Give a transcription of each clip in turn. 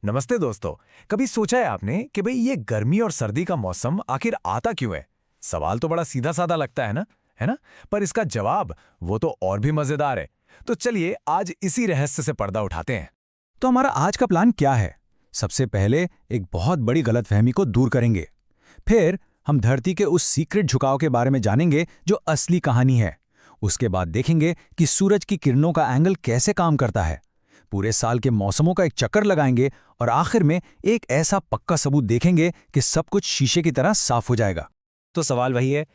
नमस्ते दोस्तों। कभी सोचा है आपने कि भाई ये गर्मी और सर्दी का मौसम आखिर आता क्यों है? सवाल तो बड़ा सीधा साधा लगता है ना, है ना? पर इसका जवाब वो तो और भी मजेदार है। तो चलिए आज इसी रहस्य से पर्दा उठाते हैं। तो हमारा आज का प्लान क्या है? सबसे पहले एक बहुत बड़ी गलतफहमी को दूर करेंगे। फिर हम धरती के उस सीक्रेट झुकाव के बारे में जानेंगे जो असली कहानी है। उसके बाद देखेंगे कि सूरज की किरणों का एंगल कैसे काम करता है। पूरे साल के मौसमों का एक चक्कर लगाएंगे और आखिर में एक ऐसा पक्का सबूत देखेंगे कि सब कुछ शीशे की तरह साफ हो जाएगा। तो सवाल वही है,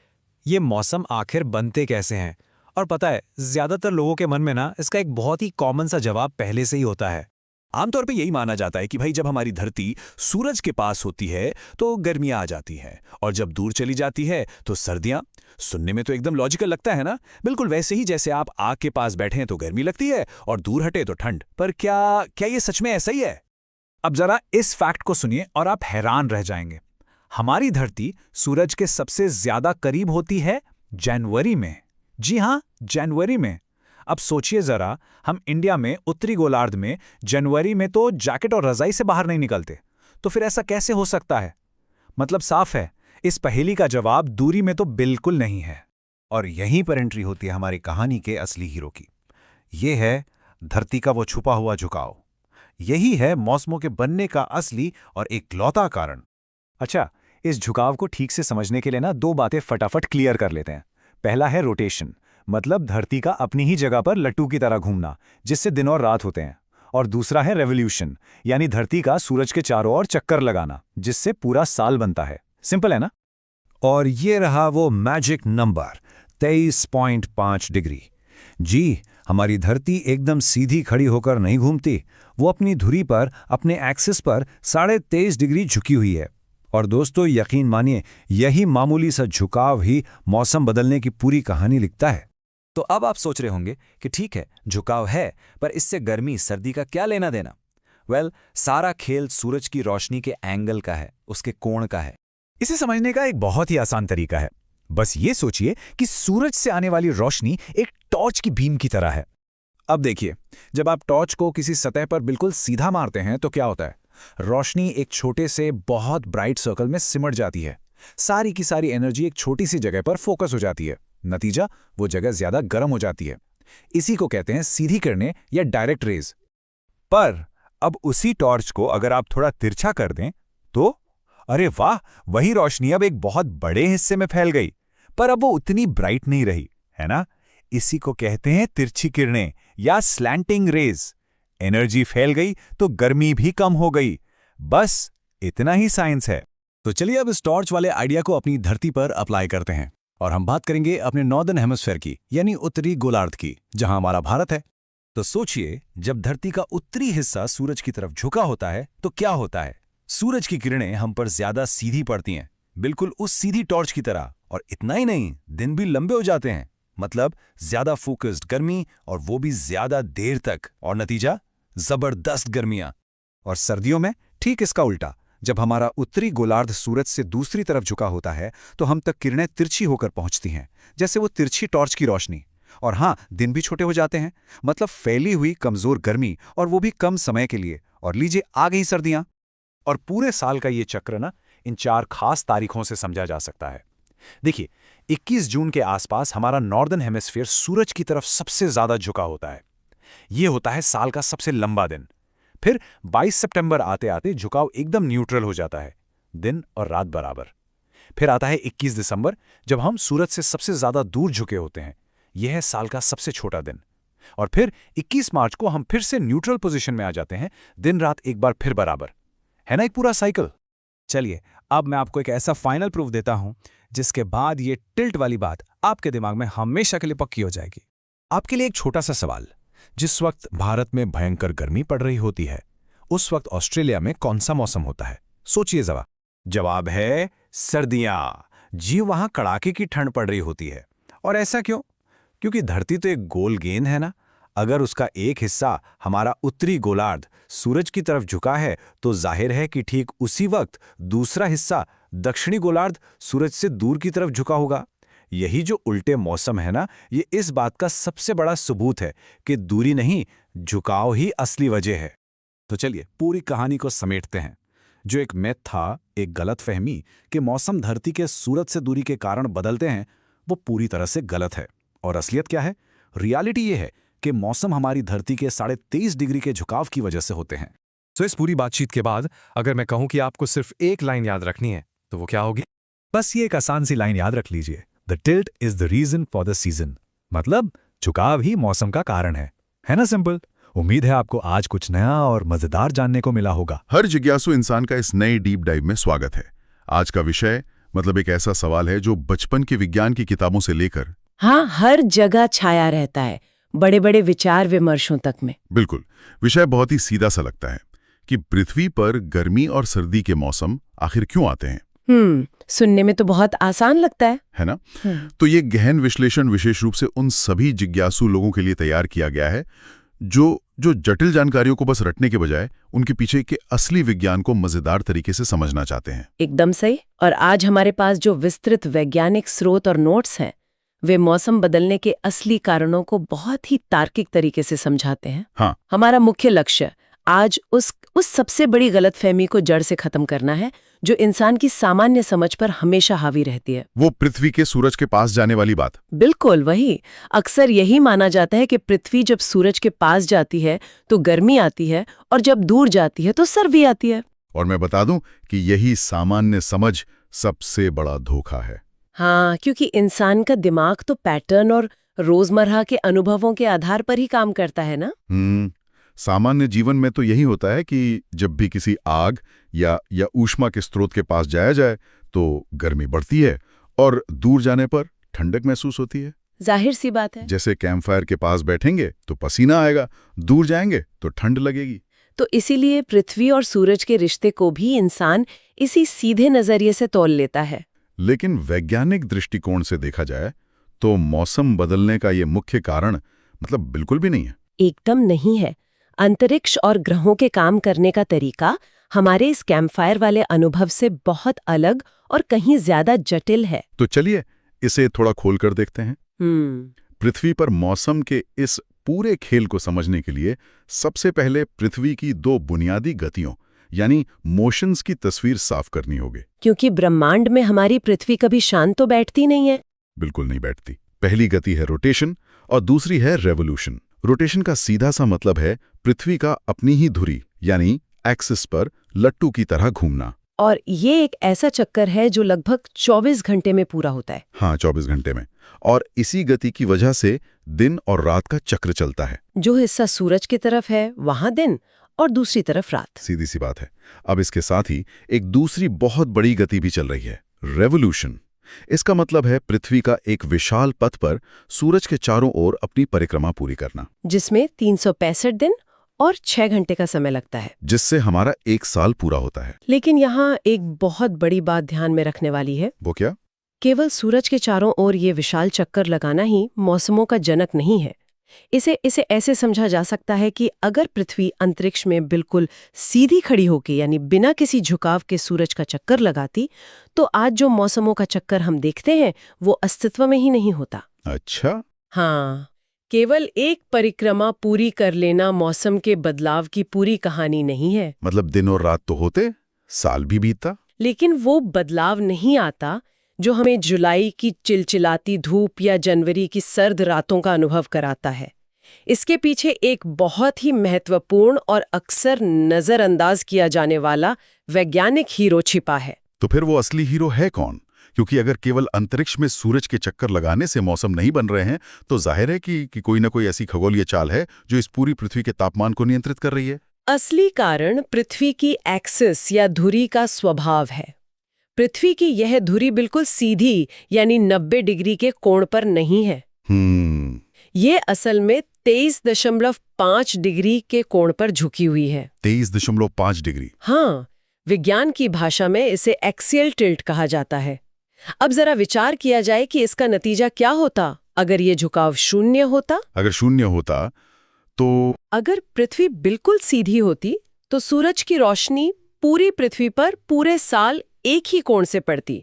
ये मौसम आखिर बनते कैसे हैं? और पता है, ज्यादातर लोगों के मन में ना इसका एक बहुत ही कॉमन सा जवाब पहले से ही होता है। आमतौर पे यही माना जाता है कि भाई जब हमारी धरती सूरज के पास होती है तो गर्मियां आ जाती हैं और जब दूर चली जाती है तो सर्दियां। सुनने में तो एकदम लॉजिकल लगता है ना, बिल्कुल वैसे ही जैसे आप आग के पास बैठे हैं तो गर्मी लगती है और दूर हटे तो ठंड। पर क्या क्या ये सच में ऐसा ही है? अब जरा इस फैक्ट को सुनिए और आप हैरान रह जाएंगे। हमारी धरती सूरज के सबसे ज्यादा करीब होती है जनवरी में। जी हां, जनवरी में। अब सोचिए जरा, हम इंडिया में उत्तरी गोलार्ध में जनवरी में तो जैकेट और रजाई से बाहर नहीं निकलते। तो फिर ऐसा कैसे हो सकता है? मतलब साफ है, इस पहेली का जवाब दूरी में तो बिल्कुल नहीं है। और यहीं पर एंट्री होती है हमारी कहानी के असली हीरो की। ये है धरती का वो छुपा हुआ झुकाव। यही है मौसमों के बनने का असली और एकलौता कारण। अच्छा, इस झुकाव को ठीक से समझने के लिए ना दो बातें फटाफट क्लियर कर लेते हैं। पहला है रोटेशन, मतलब धरती का अपनी ही जगह पर लट्टू की तरह घूमना, जिससे दिन और रात होते हैं। और दूसरा है रेवोल्यूशन, यानी धरती का सूरज के चारों ओर चक्कर लगाना, जिससे पूरा साल बनता है। सिंपल है ना? और ये रहा वो मैजिक नंबर 23.5 डिग्री। जी, हमारी धरती एकदम सीधी खड़ी होकर नहीं घूमती, वो अपनी धुरी पर अपने एक्सिस पर 23.5 डिग्री झुकी हुई है। और दोस्तों यकीन मानिए, यही मामूली सा झुकाव ही मौसम बदलने की पूरी कहानी लिखता है। तो अब आप सोच रहे होंगे कि ठीक है, झुकाव है, पर इससे गर्मी सर्दी का क्या लेना देना? सारा खेल सूरज की रोशनी के एंगल का है, उसके कोण का है। इसे समझने का एक बहुत ही आसान तरीका है। बस ये सोचिए कि सूरज से आने वाली रोशनी एक टॉर्च की बीम की तरह है। अब देखिए, जब आप टॉर्च को किसी सतह पर बिल्कुल सीधा मारते हैं तो क्या होता है? रोशनी एक छोटे से बहुत ब्राइट सर्कल में सिमट जाती है। सारी की सारी एनर्जी एक छोटी सी जगह पर फोकस हो जाती है। नतीजा, वो जगह ज्यादा गर्म हो जाती है। इसी को कहते हैं सीधी किरणें या डायरेक्ट रेज। पर अब उसी टॉर्च को अगर आप थोड़ा तिरछा कर दें तो अरे वाह, वही रोशनी अब एक बहुत बड़े हिस्से में फैल गई, पर अब वो उतनी ब्राइट नहीं रही, है ना? इसी को कहते हैं तिरछी किरणें या स्लैंटिंग रेज। एनर्जी फैल गई तो गर्मी भी कम हो गई। बस इतना ही साइंस है। तो चलिए अब इस टॉर्च वाले आइडिया को अपनी धरती पर अप्लाई करते हैं और हम बात करेंगे अपने नॉर्दर्न हेमिस्फेयर की, यानी उत्तरी गोलार्ध की, जहां हमारा भारत है। तो सोचिए, जब धरती का उत्तरी हिस्सा सूरज की तरफ झुका होता है तो क्या होता है? सूरज की किरणें हम पर ज्यादा सीधी पड़ती हैं, बिल्कुल उस सीधी टॉर्च की तरह। और इतना ही नहीं, दिन भी लंबे हो जाते हैं, मतलब ज्यादा फोकस्ड गर्मी, और वो भी ज्यादा देर तक। और नतीजा, जबरदस्त गर्मियां। और सर्दियों में ठीक इसका उल्टा। जब हमारा उत्तरी गोलार्ध सूरज से दूसरी तरफ झुका होता है तो हम तक किरणें तिरछी होकर पहुंचती हैं, जैसे वो तिरछी टॉर्च की रोशनी। और हाँ, दिन भी छोटे हो जाते हैं, मतलब फैली हुई कमजोर गर्मी, और वो भी कम समय के लिए। और लीजिए, आ गई सर्दियां। और पूरे साल का ये चक्र ना इन 4 खास तारीखों से समझा जा सकता है। देखिए, 21 जून के आसपास हमारा नॉर्दर्न हेमिस्फीयर सूरज की तरफ सबसे ज्यादा झुका होता है। ये होता है साल का सबसे लंबा दिन। फिर 22 सितंबर आते आते झुकाव एकदम न्यूट्रल हो जाता है, दिन और रात बराबर। फिर आता है 21 दिसंबर, जब हम सूरज से सबसे ज्यादा दूर झुके होते हैं। यह है साल का सबसे छोटा दिन। और फिर 21 मार्च को हम फिर से न्यूट्रल पोजीशन में आ जाते हैं, दिन रात एक बार फिर बराबर। है ना एक पूरा साइकिल? चलिए, अब मैं आपको एक ऐसा फाइनल प्रूफ देता हूं जिसके बाद ये टिल्ट वाली बात आपके दिमाग में हमेशा के लिए पक्की हो जाएगी। आपके लिए एक छोटा सा सवाल। जिस वक्त भारत में भयंकर गर्मी पड़ रही होती है, उस वक्त ऑस्ट्रेलिया में कौन सा मौसम होता है? सोचिए जरा। जवाब है सर्दियां। जी, वहां कड़ाके की ठंड पड़ रही होती है। और ऐसा क्यों? क्योंकि धरती तो एक गोल गेंद है ना। अगर उसका एक हिस्सा, हमारा उत्तरी गोलार्ध, सूरज की तरफ झुका है तो जाहिर है कि ठीक उसी वक्त दूसरा हिस्सा, दक्षिणी गोलार्ध, सूरज से दूर की तरफ झुका होगा। यही जो उल्टे मौसम है ना, ये इस बात का सबसे बड़ा सबूत है कि दूरी नहीं, झुकाव ही असली वजह है। तो चलिए पूरी कहानी को समेटते हैं। जो एक मिथ था, एक गलतफहमी कि मौसम धरती के सूरज से दूरी के कारण बदलते हैं, वो पूरी तरह से गलत है। और असलियत क्या है? रियलिटी ये है कि मौसम हमारी धरती के 23.5 डिग्री के झुकाव की वजह से होते हैं। तो इस पूरी बातचीत के बाद अगर मैं कहूं कि आपको सिर्फ एक लाइन याद रखनी है तो वो क्या होगी? बस ये एक आसान सी लाइन याद रख लीजिए, the tilt is the reason for the season. मतलब झुकाव ही मौसम का कारण है ना? सिंपल। उम्मीद है आपको आज कुछ नया और मजेदार जानने को मिला होगा। हर जिज्ञासु इंसान का इस नए डीप डाइव में स्वागत है। आज का विषय मतलब एक ऐसा सवाल है जो बचपन की विज्ञान की किताबों से लेकर हाँ, हर जगह छाया रहता है, बड़े बड़े विचार विमर्शों तक में। बिल्कुल, विषय बहुत ही सीधा सा लगता है कि पृथ्वी पर गर्मी और सर्दी के मौसम आखिर क्यों आते हैं। सुनने में तो बहुत आसान लगता है ना? तो ये गहन विश्लेषण विशेष रूप से उन सभी जिज्ञासु लोगों के लिए तैयार किया गया है जो जटिल जानकारियों को बस रटने के बजाय उनके पीछे के असली विज्ञान को मजेदार तरीके से समझना चाहते हैं। एकदम सही। और आज हमारे पास जो विस्तृत वैज्ञानिक स्रोत और नोट्स हैं, वे मौसम बदलने के असली कारणों को बहुत ही तार्किक तरीके से समझाते हैं। हाँ। हमारा मुख्य लक्ष्य आज उस सबसे बड़ी गलतफहमी को जड़ से खत्म करना है जो इंसान की सामान्य समझ पर हमेशा हावी रहती है। वो पृथ्वी के सूरज के पास जाने वाली बात। बिल्कुल वही। अक्सर यही माना जाता है कि पृथ्वी जब सूरज के पास जाती है तो गर्मी आती है और जब दूर जाती है तो सर्दी आती है। और मैं बता दूं कि यही सामान्य समझ सबसे बड़ा धोखा है। हाँ, क्योंकि इंसान का दिमाग तो पैटर्न और रोजमर्रा के अनुभवों के आधार पर ही काम करता है ना। सामान्य जीवन में तो यही होता है कि जब भी किसी आग या ऊष्मा के स्रोत के पास जाया जाए तो गर्मी बढ़ती है और दूर जाने पर ठंडक महसूस होती है। जाहिर सी बात है। जैसे कैंपफायर के पास बैठेंगे तो पसीना आएगा, दूर जाएंगे तो ठंड लगेगी। तो इसीलिए पृथ्वी और सूरज के रिश्ते को भी इंसान इसी सीधे नजरिए से तौल लेता है। लेकिन वैज्ञानिक दृष्टिकोण से देखा जाए तो मौसम बदलने का ये मुख्य कारण मतलब बिल्कुल भी नहीं है। एकदम नहीं है। अंतरिक्ष और ग्रहों के काम करने का तरीका हमारे इस कैंपफायर वाले अनुभव से बहुत अलग और कहीं ज्यादा जटिल है। तो चलिए इसे थोड़ा खोलकर देखते हैं। पृथ्वी पर मौसम के इस पूरे खेल को समझने के लिए सबसे पहले पृथ्वी की 2 बुनियादी गतियों यानी मोशंस की तस्वीर साफ करनी होगी। क्योंकि ब्रह्मांड में हमारी पृथ्वी कभी शांत तो बैठती नहीं है। बिल्कुल नहीं बैठती। पहली गति है रोटेशन और दूसरी है रेवोल्यूशन। रोटेशन का सीधा सा मतलब है पृथ्वी का अपनी ही धुरी यानी एक्सिस पर लट्टू की तरह घूमना। और ये एक ऐसा चक्कर है जो लगभग 24 घंटे में पूरा होता है। हाँ, 24 घंटे में। और इसी गति की वजह से दिन और रात का चक्र चलता है। जो हिस्सा सूरज की तरफ है वहां दिन और दूसरी तरफ रात। सीधी सी बात है। अब इसके साथ ही एक दूसरी बहुत बड़ी गति भी चल रही है, रेवोल्यूशन। इसका मतलब है पृथ्वी का एक विशाल पथ पर सूरज के चारों ओर अपनी परिक्रमा पूरी करना, जिसमें 365 दिन और 6 घंटे का समय लगता है, जिससे हमारा 1 साल पूरा होता है। लेकिन यहाँ एक बहुत बड़ी बात ध्यान में रखने वाली है। वो क्या? केवल सूरज के चारों ओर ये विशाल चक्कर लगाना ही मौसमों का जनक नहीं है। इसे ऐसे समझा जा सकता है कि अगर पृथ्वी अंतरिक्ष में बिल्कुल सीधी खड़ी होकर यानी बिना किसी झुकाव के सूरज का चक्कर लगाती तो आज जो मौसमों का चक्कर हम देखते हैं वो अस्तित्व में ही नहीं होता। अच्छा। हाँ, केवल एक परिक्रमा पूरी कर लेना मौसम के बदलाव की पूरी कहानी नहीं है। मतलब दिन और रात तो होते, साल भी बीतता, लेकिन वो बदलाव नहीं आता जो हमें जुलाई की चिलचिलाती धूप या जनवरी की सर्द रातों का अनुभव कराता है। इसके पीछे एक बहुत ही महत्वपूर्ण और अक्सर नजरअंदाज किया जाने वाला वैज्ञानिक हीरो छिपा है। तो फिर वो असली हीरो है कौन? क्योंकि अगर केवल अंतरिक्ष में सूरज के चक्कर लगाने से मौसम नहीं बन रहे हैं तो जाहिर है कि कोई ना कोई ऐसी खगोलीय चाल है जो इस पूरी पृथ्वी के तापमान को नियंत्रित कर रही है। असली कारण पृथ्वी की एक्सिस या धुरी का स्वभाव है। पृथ्वी की यह धुरी बिल्कुल सीधी यानी 90 डिग्री के कोण पर नहीं है। ये असल में 23.5 डिग्री के कोण पर झुकी हुई है। 23.5 डिग्री? हाँ, विज्ञान की भाषा में इसे एक्सियल टिल्ट कहा जाता है। अब जरा विचार किया जाए कि इसका नतीजा क्या होता अगर ये झुकाव शून्य होता। अगर शून्य होता तो अगर पृथ्वी बिल्कुल सीधी होती तो सूरज की रोशनी पूरी पृथ्वी पर पूरे साल एक ही कोण से पड़ती।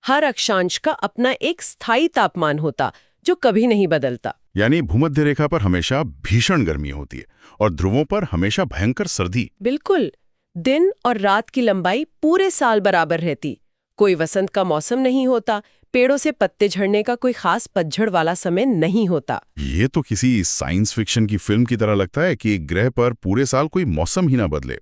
हर अक्षांश का अपना एक स्थायी तापमान होता जो कभी नहीं बदलता। यानी भूमध्य रेखा पर हमेशा भीषण गर्मी होती है और ध्रुवों पर हमेशा भयंकर सर्दी। बिल्कुल, दिन और रात की लंबाई पूरे साल बराबर रहती। कोई वसंत का मौसम नहीं होता, पेड़ों से पत्ते झड़ने का कोई खास पतझड़ वाला समय नहीं होता। ये तो किसी साइंस फिक्शन की फिल्म की तरह लगता है कि एक ग्रह पर पूरे साल कोई मौसम ही ना बदले,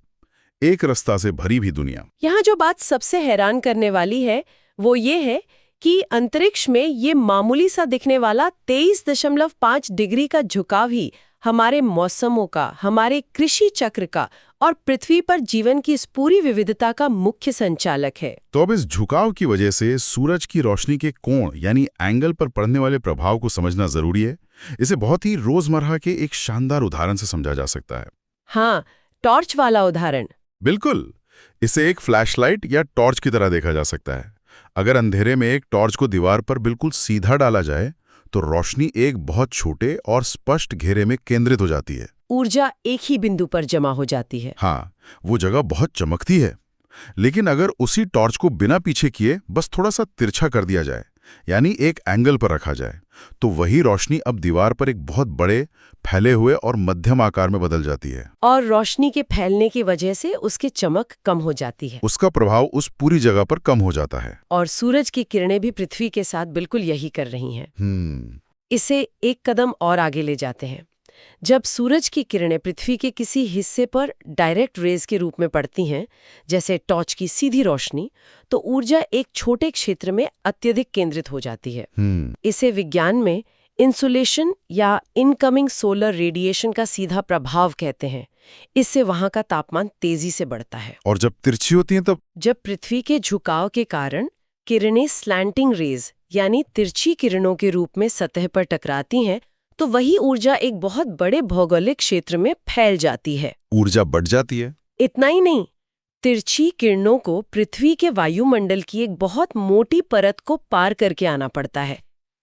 एक रास्ता से भरी भी दुनिया। यहाँ जो बात सबसे हैरान करने वाली है वो ये है कि अंतरिक्ष में ये मामूली सा दिखने वाला 23.5 डिग्री का झुकाव ही हमारे मौसमों का, हमारे कृषि चक्र का और पृथ्वी पर जीवन की इस पूरी विविधता का मुख्य संचालक है। तो अब इस झुकाव की वजह से सूरज की रोशनी के कोण यानी एंगल पर पड़ने वाले प्रभाव को समझना जरूरी है। इसे बहुत ही रोजमर्रा के एक शानदार उदाहरण से समझा जा सकता है। हाँ, टॉर्च वाला उदाहरण। बिल्कुल, इसे एक फ्लैशलाइट या टॉर्च की तरह देखा जा सकता है। अगर अंधेरे में एक टॉर्च को दीवार पर बिल्कुल सीधा डाला जाए तो रोशनी एक बहुत छोटे और स्पष्ट घेरे में केंद्रित हो जाती है। ऊर्जा एक ही बिंदु पर जमा हो जाती है। हाँ, वो जगह बहुत चमकती है। लेकिन अगर उसी टॉर्च को बिना पीछे किए बस थोड़ा सा तिरछा कर दिया जाए, यानी एक एंगल पर रखा जाए, तो वही रोशनी अब दीवार पर एक बहुत बड़े, फैले हुए और मध्यम आकार में बदल जाती है। और रोशनी के फैलने की वजह से उसकी चमक कम हो जाती है। उसका प्रभाव उस पूरी जगह पर कम हो जाता है। और सूरज की किरणें भी पृथ्वी के साथ बिल्कुल यही कर रही हैं। इसे एक कदम और आगे ले जाते हैं। जब सूरज की किरणें पृथ्वी के किसी हिस्से पर डायरेक्ट रेज के रूप में पड़ती हैं, जैसे टॉर्च की सीधी रोशनी, तो ऊर्जा एक छोटे क्षेत्र में अत्यधिक केंद्रित हो जाती है। इसे विज्ञान में इंसुलेशन या इनकमिंग सोलर रेडिएशन का सीधा प्रभाव कहते हैं। इससे वहां का तापमान तेजी से बढ़ता है। और जब तिरछी होती हैं तब? जब पृथ्वी के झुकाव के कारण किरणें स्लैंटिंग रेज यानी तिरछी किरणों के रूप में सतह पर टकराती हैं, तो वही ऊर्जा एक बहुत बड़े भौगोलिक क्षेत्र में फैल जाती है। ऊर्जा बढ़ जाती है। इतना ही नहीं, तिरछी किरणों को पृथ्वी के वायुमंडल की एक बहुत मोटी परत को पार करके आना पड़ता है,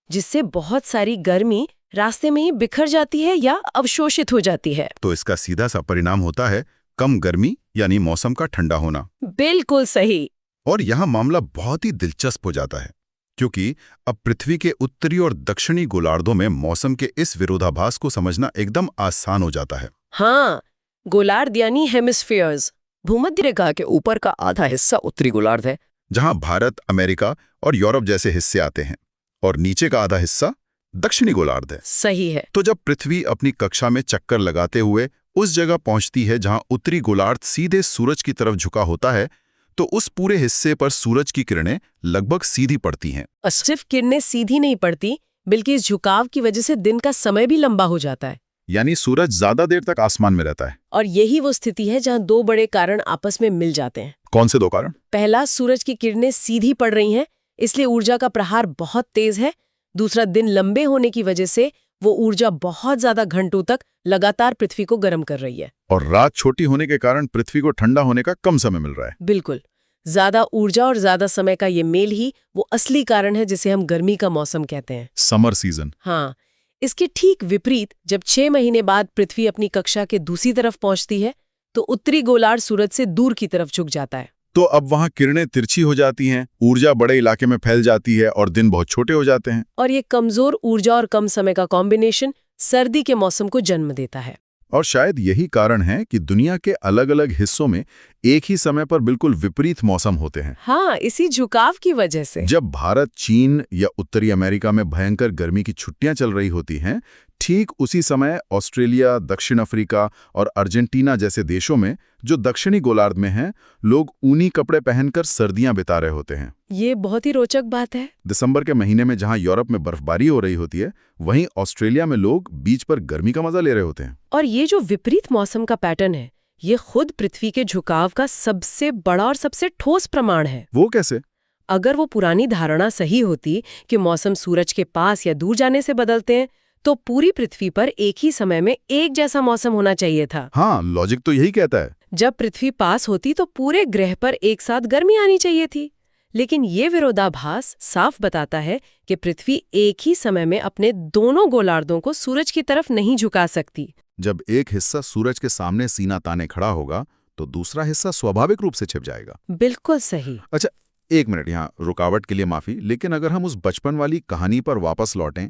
जिससे बहुत सारी गर्मी रास्ते में ही बिखर जाती है या अवशोषित हो जाती है। तो इसका सीधा सा परिणाम होता है कम गर्मी यानी मौसम का ठंडा होना। बिल्कुल सही। और यहाँ मामला बहुत ही दिलचस्प हो जाता है, क्योंकि अब पृथ्वी के उत्तरी और दक्षिणी गोलार्धों में मौसम के इस विरोधाभास को समझना एकदम आसान हो जाता है। हाँ, गोलार्ध यानी हेमिस्फीयर्स। भूमध्य रेखा के ऊपर का आधा हिस्सा उत्तरी गोलार्ध है, जहां भारत, अमेरिका और यूरोप जैसे हिस्से आते हैं, और नीचे का आधा हिस्सा दक्षिणी गोलार्ध है। सही है। तो जब पृथ्वी अपनी कक्षा में चक्कर लगाते हुए उस जगह पहुंचती है जहां उत्तरी गोलार्ध सीधे सूरज की तरफ झुका होता है, तो उस पूरे हिस्से पर सूरज की किरणें लगभग सीधी पड़ती हैं। और सिर्फ किरणें सीधी नहीं पड़ती, बल्कि इस झुकाव की वजह से दिन का समय भी लंबा हो जाता है। यानी सूरज ज्यादा देर तक आसमान में रहता है। और यही वो स्थिति है जहां दो बड़े कारण आपस में मिल जाते हैं। कौन से दो कारण? पहला, सूरज की किरणें सीधी पड़ रही हैं, इसलिए ऊर्जा का प्रहार बहुत तेज है। दूसरा, दिन लंबे होने की वजह से वो ऊर्जा बहुत ज्यादा घंटों तक लगातार पृथ्वी को गर्म कर रही है। और रात छोटी होने के कारण पृथ्वी को ठंडा होने का कम समय मिल रहा है। बिल्कुल, ज्यादा ऊर्जा और ज्यादा समय का ये मेल ही वो असली कारण है जिसे हम गर्मी का मौसम कहते हैं, समर सीजन। हाँ, इसके ठीक विपरीत जब 6 महीने बाद पृथ्वी अपनी कक्षा के दूसरी तरफ पहुंचती है, तो उत्तरी गोलार्ध सूरज से दूर की तरफ झुक जाता है। तो अब वहां किरणें तिरछी हो जाती हैं, ऊर्जा बड़े इलाके में फैल जाती है और दिन बहुत छोटे हो जाते हैं। और ये कमजोर ऊर्जा और कम समय का कॉम्बिनेशन सर्दी के मौसम को जन्म देता है। और शायद यही कारण है कि दुनिया के अलग अलग हिस्सों में एक ही समय पर बिल्कुल विपरीत मौसम होते हैं। हाँ, इसी झुकाव की वजह से। जब भारत, चीन या उत्तरी अमेरिका में भयंकर गर्मी की छुट्टियां चल रही होती हैं, ठीक उसी समय ऑस्ट्रेलिया, दक्षिण अफ्रीका और अर्जेंटीना जैसे देशों में, जो दक्षिणी गोलार्ध में हैं, लोग ऊनी कपड़े पहनकर सर्दियां बिता रहे होते हैं। ये बहुत ही रोचक बात है। दिसंबर के महीने में जहां यूरोप में बर्फबारी हो रही होती है, वहीं ऑस्ट्रेलिया में लोग बीच पर गर्मी का मजा ले रहे होते हैं। और ये जो विपरीत मौसम का पैटर्न है, ये खुद पृथ्वी के झुकाव का सबसे बड़ा और सबसे ठोस प्रमाण है। वो कैसे? अगर वो पुरानी धारणा सही होती कि मौसम सूरज के पास या दूर जाने से बदलते हैं, तो पूरी पृथ्वी पर एक ही समय में एक जैसा मौसम होना चाहिए था। हाँ, लॉजिक तो यही कहता है। जब पृथ्वी पास होती तो पूरे ग्रह पर एक साथ गर्मी आनी चाहिए थी। लेकिन ये विरोधाभास साफ बताता है कि पृथ्वी एक ही समय में अपने दोनों गोलार्धों को सूरज की तरफ नहीं झुका सकती। जब एक हिस्सा सूरज के सामने सीना ताने खड़ा होगा, तो दूसरा हिस्सा स्वाभाविक रूप से छिप जाएगा। बिल्कुल सही। अच्छा, 1 मिनट यहाँ रुकावट के लिए माफी, लेकिन अगर हम उस बचपन वाली कहानी पर वापस लौटें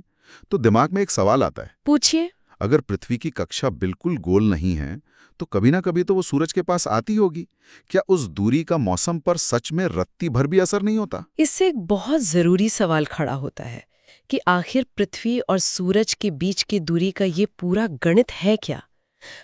तो दिमाग में एक सवाल आता है, पूछिए। अगर पृथ्वी की कक्षा बिल्कुल गोल नहीं है तो कभी ना कभी तो वो सूरज के पास आती होगी। क्या उस दूरी का मौसम पर सच में रत्ती भर भी असर नहीं होता? इससे एक बहुत जरूरी सवाल खड़ा होता है कि आखिर पृथ्वी और सूरज के बीच की दूरी का ये पूरा गणित है क्या?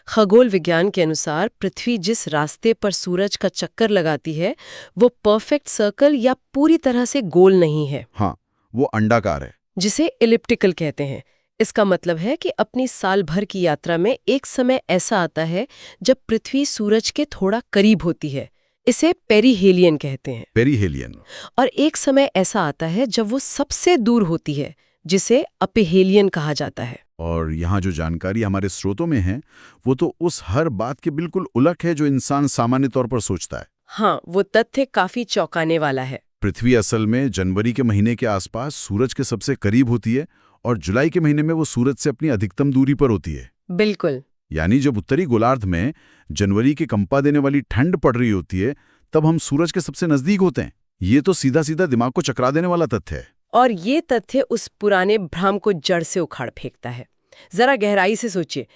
खगोल विज्ञान के अनुसार पृथ्वी जिस रास्ते पर सूरज का चक्कर लगाती है वो परफेक्ट सर्कल या पूरी तरह से गोल नहीं है। हाँ, वो अंडाकार है। जिसे इलिप्टिकल कहते हैं। इसका मतलब है कि अपनी साल भर की यात्रा में एक समय ऐसा आता है जब पृथ्वी सूरज के थोड़ा करीब होती है। इसे पेरीहेलियन कहते हैं। पेरीहेलियन। और एक समय ऐसा आता है जब वो सबसे दूर होती है, जिसे अपेहेलियन कहा जाता है। और यहाँ जो जानकारी हमारे स्रोतों में है वो तो उस हर बात के बिल्कुल उलट है जो इंसान सामान्य तौर पर सोचता है। हाँ, वो तथ्य काफी चौंकाने वाला है। पृथ्वी असल में जनवरी के महीने के आसपास सूरज के सबसे करीब होती है और जुलाई के महीने में वो सूरज से अपनी अधिकतम दूरी पर होती है। बिल्कुल। यानी जब उत्तरी गोलार्ध में जनवरी के कंपा देने वाली ठंड पड़ रही होती है तब हम सूरज के सबसे नजदीक होते हैं। ये तो सीधा सीधा दिमाग को चकरा देने वाला तथ्य है। और ये तथ्य उस पुराने भ्रम को जड़ से उखाड़ फेंकता है। जरा गहराई से सोचिए,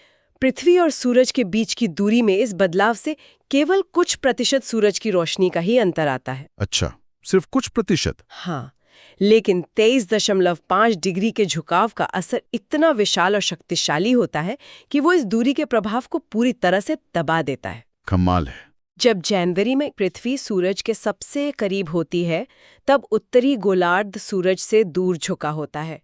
पृथ्वी और सूरज के बीच की दूरी में इस बदलाव से केवल कुछ प्रतिशत सूरज की रोशनी का ही अंतर आता है। अच्छा, सिर्फ कुछ प्रतिशत? हाँ, लेकिन 23.5 डिग्री के झुकाव का असर इतना विशाल और शक्तिशाली होता है कि वो इस दूरी के प्रभाव को पूरी तरह से दबा देता है। कमाल है। जब जनवरी में पृथ्वी सूरज के सबसे करीब होती है तब उत्तरी गोलार्ध सूरज से दूर झुका होता है।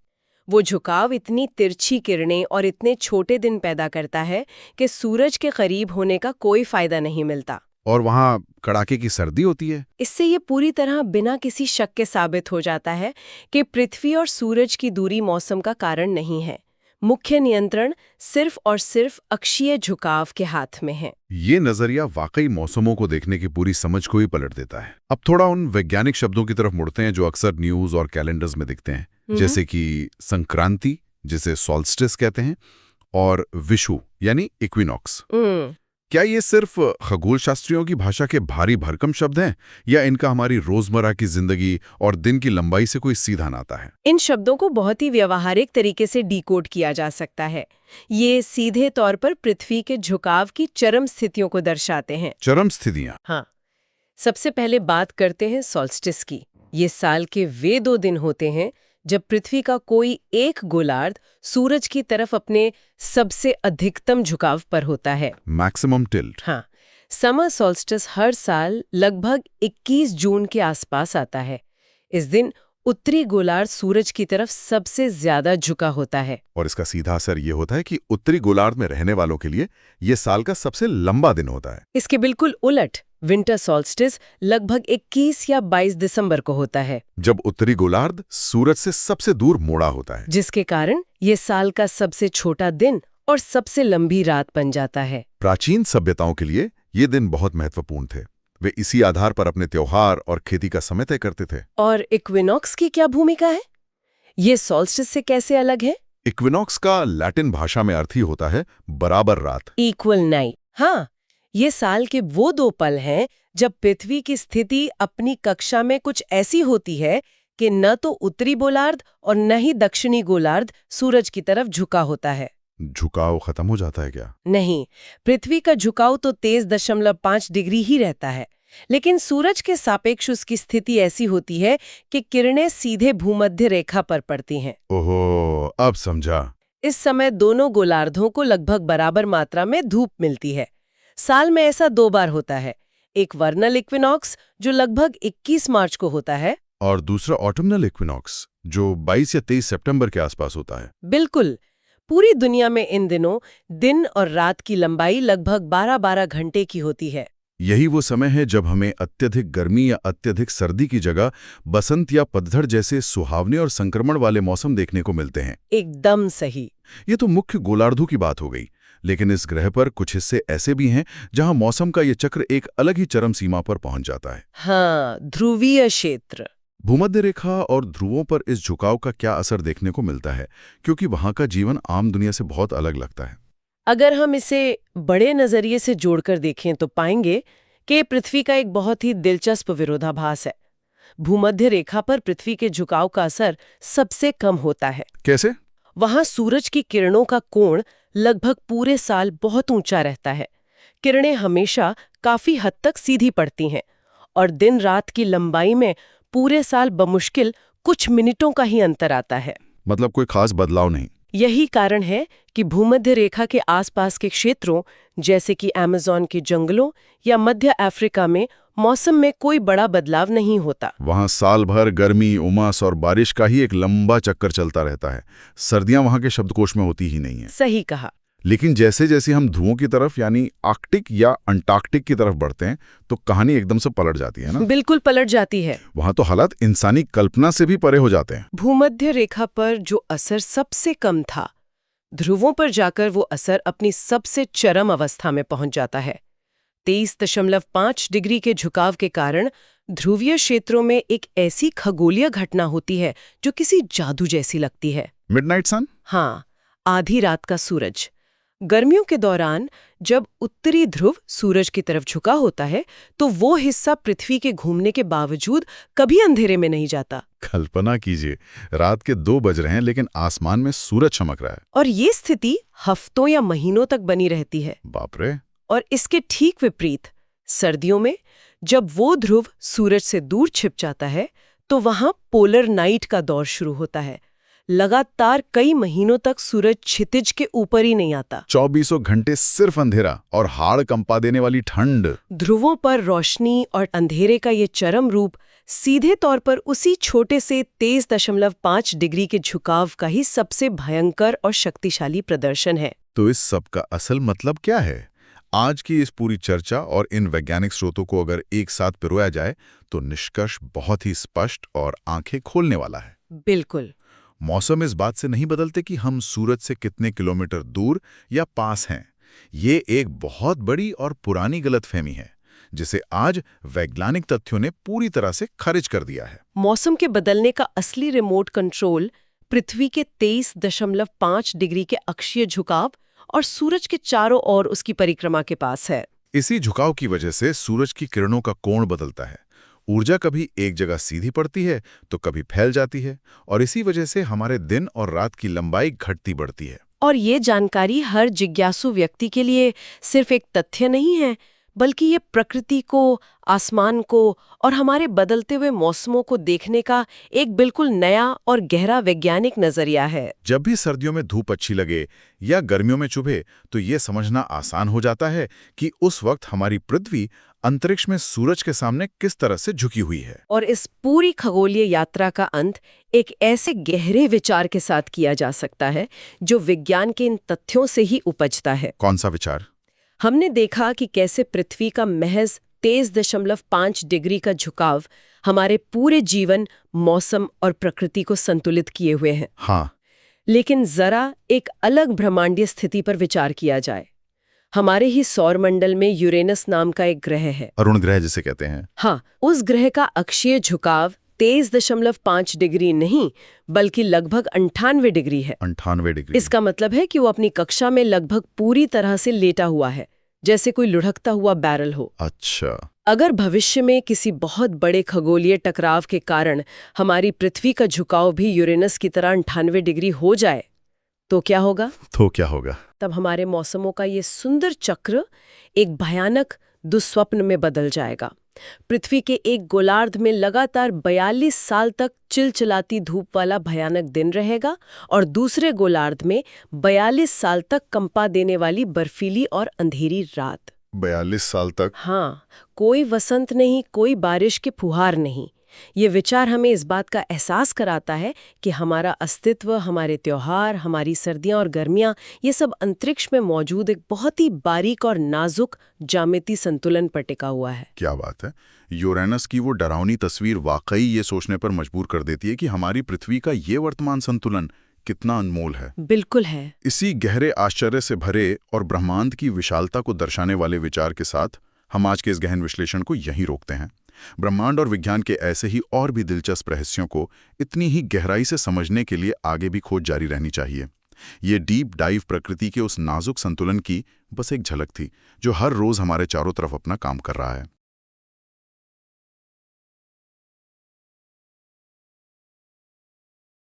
वो झुकाव इतनी तिरछी किरणें और इतने छोटे दिन पैदा करता है कि सूरज के करीब होने का कोई फायदा नहीं मिलता। और वहाँ कड़ाके की सर्दी होती है। इससे ये पूरी तरह बिना किसी शक के साबित हो जाता है कि पृथ्वी और सूरज की दूरी मौसम का कारण नहीं है। मुख्य नियंत्रण सिर्फ और सिर्फ अक्षीय झुकाव के हाथ में है। ये नजरिया वाकई मौसमों को देखने की पूरी समझ को ही पलट देता है। अब थोड़ा उन वैज्ञानिक शब्दों की तरफ मुड़ते हैं जो अक्सर न्यूज और कैलेंडर्स में दिखते हैं, जैसे कि संक्रांति, जिसे सॉल्स्टिस कहते हैं, और विषु यानी इक्विनॉक्स। क्या ये सिर्फ खगोल शास्त्रियों की भाषा के भारी भरकम शब्द हैं या इनका हमारी रोजमर्रा की जिंदगी और दिन की लंबाई से कोई सीधा नाता है? इन शब्दों को बहुत ही व्यवहारिक तरीके से डिकोड किया जा सकता है। ये सीधे तौर पर पृथ्वी के झुकाव की चरम स्थितियों को दर्शाते हैं। चरम स्थितियां? हाँ। सबसे पहले बात करते हैं सॉल्स्टिस की। ये साल के वे 2 दिन होते हैं जब पृथ्वी का कोई एक गोलार्ध सूरज की तरफ अपने सबसे अधिकतम झुकाव पर होता है। Maximum tilt. हाँ, समर सॉल्स्टिस हर साल लगभग 21 जून के आसपास आता है। इस दिन उत्तरी गोलार्ध सूरज की तरफ सबसे ज्यादा झुका होता है। और इसका सीधा असर ये होता है कि उत्तरी गोलार्ध में रहने वालों के लिए ये साल का सबसे लंबा दिन होता है। इसके बिल्कुल उलट विंटर सॉल्स्टिस लगभग 21 या 22 दिसंबर को होता है, जब उत्तरी गोलार्ध सूरज से सबसे दूर मोड़ा होता है, जिसके कारण ये साल का सबसे छोटा दिन और सबसे लंबी रात बन जाता है। प्राचीन सभ्यताओं के लिए ये दिन बहुत महत्वपूर्ण थे। वे इसी आधार पर अपने त्योहार और खेती का समय तय करते थे। और इक्विनॉक्स की क्या भूमिका है? ये सॉल्स्टिस से कैसे अलग है? इक्विनॉक्स का लैटिन भाषा में अर्थ ही होता है बराबर रात, इक्वल नाइट। हाँ, ये साल के वो 2 पल हैं जब पृथ्वी की स्थिति अपनी कक्षा में कुछ ऐसी होती है कि न तो उत्तरी गोलार्ध और न ही दक्षिणी गोलार्ध सूरज की तरफ झुका होता है। झुकाव खत्म हो जाता है क्या? नहीं, पृथ्वी का झुकाव तो 23.5 डिग्री ही रहता है, लेकिन सूरज के सापेक्ष उसकी स्थिति ऐसी होती है कि किरणें सीधे भूमध्य रेखा पर पड़ती हैं। ओहो, अब समझा। इस समय दोनों गोलार्धों को लगभग बराबर मात्रा में धूप मिलती है। साल में ऐसा 2 बार होता है, एक वर्नल इक्विनॉक्स जो लगभग 21 मार्च को होता है, और दूसरा ऑटमनल इक्विनॉक्स जो 22 या 23 सितंबर के आसपास होता है। बिल्कुल। पूरी दुनिया में इन दिनों दिन और रात की लंबाई लगभग 12-12 घंटे की होती है। यही वो समय है जब हमें अत्यधिक गर्मी या अत्यधिक सर्दी की जगह बसंत या पतझड़ जैसे सुहावने और संक्रमण वाले मौसम देखने को मिलते हैं। एकदम सही। ये तो मुख्य गोलार्धों की बात हो गई, लेकिन इस ग्रह पर कुछ हिस्से ऐसे भी हैं जहां मौसम का ये चक्र एक अलग ही चरम सीमा पर पहुंच जाता है। हाँ, ध्रुवीय क्षेत्र। भूमध्य रेखा और ध्रुवों पर इस झुकाव का क्या असर देखने को मिलता है, क्योंकि वहां का जीवन आम दुनिया से बहुत अलग लगता है। अगर हम इसे बड़े नजरिए से जोड़कर देखें तो पाएंगे कि पृथ्वी का एक बहुत ही दिलचस्प विरोधाभास है। भूमध्य रेखा पर पृथ्वी के झुकाव का असर सबसे कम होता है। कैसे? वहां सूरज की किरणों का कोण लगभग पूरे साल बहुत ऊंचा रहता है। किरणें हमेशा काफी हद तक सीधी पड़ती हैं और दिन रात की लंबाई में पूरे साल बमुश्किल कुछ मिनटों का ही अंतर आता है। मतलब कोई खास बदलाव नहीं। यही कारण है कि भूमध्य रेखा के आसपास के क्षेत्रों जैसे कि अमेज़न के जंगलों या मध्य अफ्रीका में मौसम में कोई बड़ा बदलाव नहीं होता। वहाँ साल भर गर्मी, उमस और बारिश का ही एक लंबा चक्कर चलता रहता है। सर्दियां वहाँ के शब्दकोश में होती ही नहीं है। सही कहा। लेकिन जैसे जैसे हम ध्रुवों की तरफ यानी आर्कटिक या अंटार्कटिक की तरफ बढ़ते हैं तो कहानी एकदम से पलट जाती है ना। बिल्कुल पलट जाती है। वहां तो हालात इंसानी कल्पना से भी परे हो जाते हैं। भूमध्य रेखा पर जो असर सबसे कम था, ध्रुवों पर जाकर वो असर अपनी सबसे चरम अवस्था में पहुंच जाता है। 23.5 डिग्री के झुकाव के कारण ध्रुवीय क्षेत्रों में एक ऐसी खगोलीय घटना होती है जो किसी जादू जैसी लगती है। मिडनाइट सन? हाँ, आधी रात का सूरज। गर्मियों के दौरान जब उत्तरी ध्रुव सूरज की तरफ झुका होता है तो वो हिस्सा पृथ्वी के घूमने के बावजूद कभी अंधेरे में नहीं जाता। कल्पना कीजिए, रात के 2 बज रहे हैं लेकिन आसमान में सूरज चमक रहा है। और ये स्थिति हफ्तों या महीनों तक बनी रहती है। बाप रे। और इसके ठीक विपरीत सर्दियों में जब वो ध्रुव सूरज से दूर छिप जाता है तो वहां पोलर नाइट का दौर शुरू होता है। लगातार कई महीनों तक सूरज क्षितिज के ऊपर ही नहीं आता। 24 घंटे सिर्फ अंधेरा और हाड़ कंपा देने वाली ठंड। ध्रुवों पर रोशनी और अंधेरे का ये चरम रूप सीधे तौर पर उसी छोटे से 23.5 डिग्री के झुकाव का ही सबसे भयंकर और शक्तिशाली प्रदर्शन है। तो इस सब का असल मतलब क्या है? आज की इस पूरी चर्चा और इन वैज्ञानिक स्रोतों को अगर एक साथ पिरोया जाए तो निष्कर्ष बहुत ही स्पष्ट और आंखें खोलने वाला है। बिल्कुल। मौसम इस बात से नहीं बदलते कि हम सूरज से कितने किलोमीटर दूर या पास हैं। ये एक बहुत बड़ी और पुरानी गलतफहमी है जिसे आज वैज्ञानिक तथ्यों ने पूरी तरह से खारिज कर दिया है। मौसम के बदलने का असली रिमोट कंट्रोल पृथ्वी के 23.5 डिग्री के अक्षीय झुकाव और सूरज के चारों ओर उसकी परिक्रमा के पास है। इसी झुकाव की वजह से सूरज की किरणों का कोण बदलता है। ऊर्जा कभी एक जगह सीधी पड़ती है तो कभी फैल जाती है और इसी वजह से हमारे दिन और रात की लंबाई घटती बढ़ती है। और ये जानकारी हर जिज्ञासु व्यक्ति के लिए सिर्फ एक तथ्य नहीं है, बल्कि ये प्रकृति को, आसमान को और हमारे बदलते हुए मौसमों को देखने का एक बिल्कुल नया और गहरा वैज्ञानिक नजरिया है। जब भी सर्दियों में धूप अच्छी लगे या गर्मियों में चुभे तो ये समझना आसान हो जाता है कि उस वक्त हमारी पृथ्वी अंतरिक्ष में सूरज के सामने किस तरह से झुकी हुई है। और इस पूरी खगोलीय यात्रा का अंत एक ऐसे गहरे विचार के साथ किया जा सकता है जो विज्ञान के इन तथ्यों से ही उपजता है। कौन सा विचार? हमने देखा कि कैसे पृथ्वी का महज 23.5 डिग्री का झुकाव हमारे पूरे जीवन, मौसम और प्रकृति को संतुलित किए हुए हैं। हाँ। लेकिन जरा एक अलग ब्रह्मांडीय स्थिति पर विचार किया जाए। हमारे ही सौरमंडल में यूरेनस नाम का एक ग्रह है, अरुण ग्रह जिसे कहते हैं। हाँ, उस ग्रह का अक्षीय झुकाव 23.5 डिग्री नहीं बल्कि लगभग 98 डिग्री है। 98 डिग्री। इसका मतलब है कि वो अपनी कक्षा में लगभग पूरी तरह से लेटा हुआ है, जैसे कोई लुढ़कता हुआ बैरल हो। अच्छा। अगर भविष्य में किसी बहुत बड़े खगोलीय टकराव के कारण हमारी पृथ्वी का झुकाव भी यूरेनस की तरह 98 डिग्री हो जाए तो क्या होगा? तब हमारे मौसमों का ये सुंदर चक्र एक भयानक दुस्वप्न में बदल जाएगा। पृथ्वी के एक गोलार्ध में लगातार 42 साल तक चिलचिलाती धूप वाला भयानक दिन रहेगा और दूसरे गोलार्ध में 42 साल तक कंपा देने वाली बर्फीली और अंधेरी रात। 42 साल तक? हाँ, कोई वसंत नहीं, कोई बारिश की फुहार नहीं। ये विचार हमें इस बात का एहसास कराता है कि हमारा अस्तित्व, हमारे त्योहार, हमारी सर्दियां और गर्मियां, ये सब अंतरिक्ष में मौजूद एक बहुत ही बारीक और नाजुक ज्यामितीय संतुलन पर टिका हुआ है। क्या बात है। यूरेनस की वो डरावनी तस्वीर वाकई ये सोचने पर मजबूर कर देती है कि हमारी पृथ्वी का ये वर्तमान संतुलन कितना अनमोल है। बिल्कुल है। इसी गहरे आश्चर्य से भरे और ब्रह्मांड की विशालता को दर्शाने वाले विचार के साथ हम आज के इस गहन विश्लेषण को यहीं रोकते हैं। ब्रह्मांड और विज्ञान के ऐसे ही और भी दिलचस्प रहस्यों को इतनी ही गहराई से समझने के लिए आगे भी खोज जारी रहनी चाहिए। ये डीप डाइव प्रकृति के उस नाजुक संतुलन की बस एक झलक थी जो हर रोज हमारे चारों तरफ अपना काम कर रहा है।